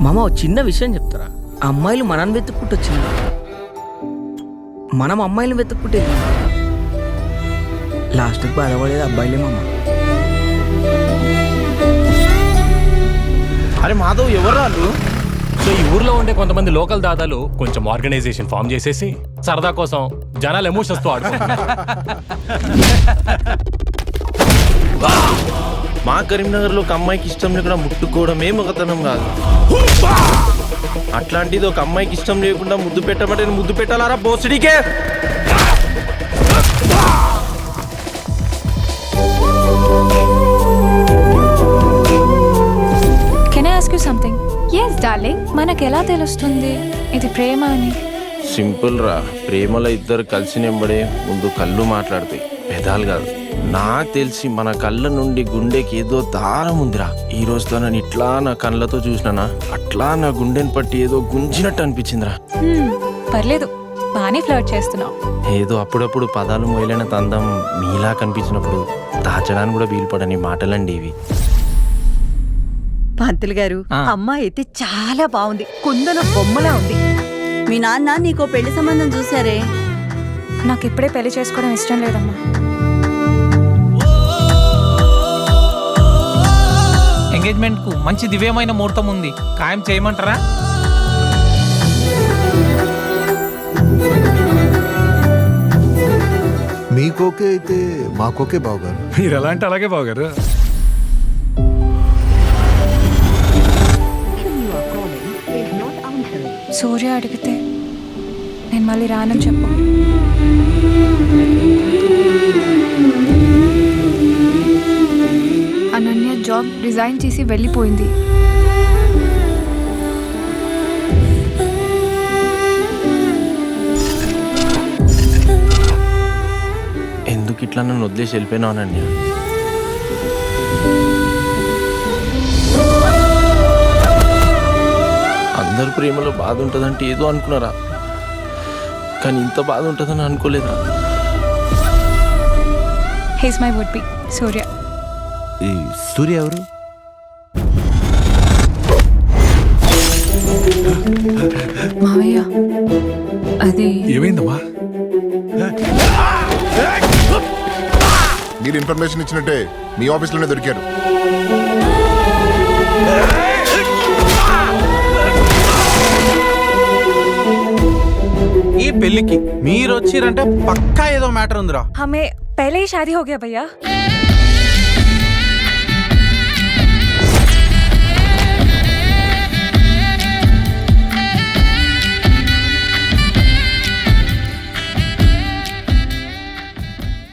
మామ చిన్న విషయం చెప్తారా? అమ్మాయిలు మనల్ని వెతుక్కుంటూ వచ్చింది, మనం అమ్మాయిలను వెతుక్కుంటే లాస్ట్కి బాధపడేది అబ్బాయిలే మామ. అరే మాధవ్, ఎవరు వాళ్ళు? సో ఈ ఊర్లో ఉండే కొంతమంది లోకల్ దాదాలు కొంచెం ఆర్గనైజేషన్ ఫామ్ చేసేసి సరదా కోసం జనాల ఎమోషన్స్ తో ఆడుకుంటున్నారు. మా కరీంనగర్ లో ఒక అమ్మాయికి ఇష్టం లేకుండా ముట్టుకోవడమే మగతనం కాదు. అట్లాంటిది ఒక అమ్మాయికి ఇష్టం లేకుండా ముద్దు పెట్టమంటే నేను ముద్దు పెట్టాలారా బోసడికే? Can I ask you something? yes darling, మనకు ఎలా తెలుస్తుంది ఇది ప్రేమ అని? సింపుల్ రా, ప్రేమలో ఇద్దరు కలిసి నెంబడే ముందు కళ్ళు మాట్లాడతాయి, పెదాలు కాదు. నాకు తెలిసి మన కళ్ళ నుండి గుండెకి ఏదో దారం ఉందిరా. ఈ రోజుతో నేను ఇట్లా నా కళ్ళతో చూసినానా, అట్లా నా గుండెని పట్టి ఏదో గుంజినట్టు అనిపించిందిరా. పర్లేదు, బాగానే ఫ్లర్ట్ చేస్తున్నావు. ఏదో అప్పుడప్పుడు పదాలు మొయలైన తందం మీలా కనిపించినప్పుడు దాచడానికి కూడా వీలుపడని మాటలండి ఇవి. పంతులు గారు, అమ్మాయి అయితే చాలా బాగుంది, కుందన బొమ్మలా ఉంది. మీ నాన్న నీకో పెళ్లి సంబంధం చూసారే? నాకు ఇప్పుడే పెళ్లి చేసుకోవడం ఇష్టం లేదమ్మా. ఎంగేజ్మెంట్ కు మంచి దివ్యమైన ముహూర్తం ఉంది, ఖాయం చేయమంటారా? మీకోకే అయితే మాకోకే బావగారు. మీరు ఎలా అంటే అలాగే బావగారు. సూర్య అడిగితే నేను మళ్ళీ రానని చెప్పు. అనన్య జాబ్ రిజైన్ చేసి వెళ్ళిపోయింది. ఎందుకు ఇట్లా నన్ను వదిలేసి వెళ్ళిపోయినావు అనన్య? అందరు ప్రేమలో బాధ ఉంటుందంటే ఏదో అనుకున్నారా, కానీ ఇంత బాధ ఉంటుందని అనుకోలేదా? హీస్ మై వుడ్ బి సూర్య. ఈ సూర్య ఎవరు? మావయ్య, అది ఏమైందమ్మా? మీరు ఇన్ఫర్మేషన్ ఇచ్చినట్టే మీ ఆఫీస్లోనే దొరికారు. ఈ పెళ్లికి మీరు వచ్చిరంటే పక్కా ఏదో మ్యాటర్ ఉందిరా. हमें पहले ही शादी हो गया भैया.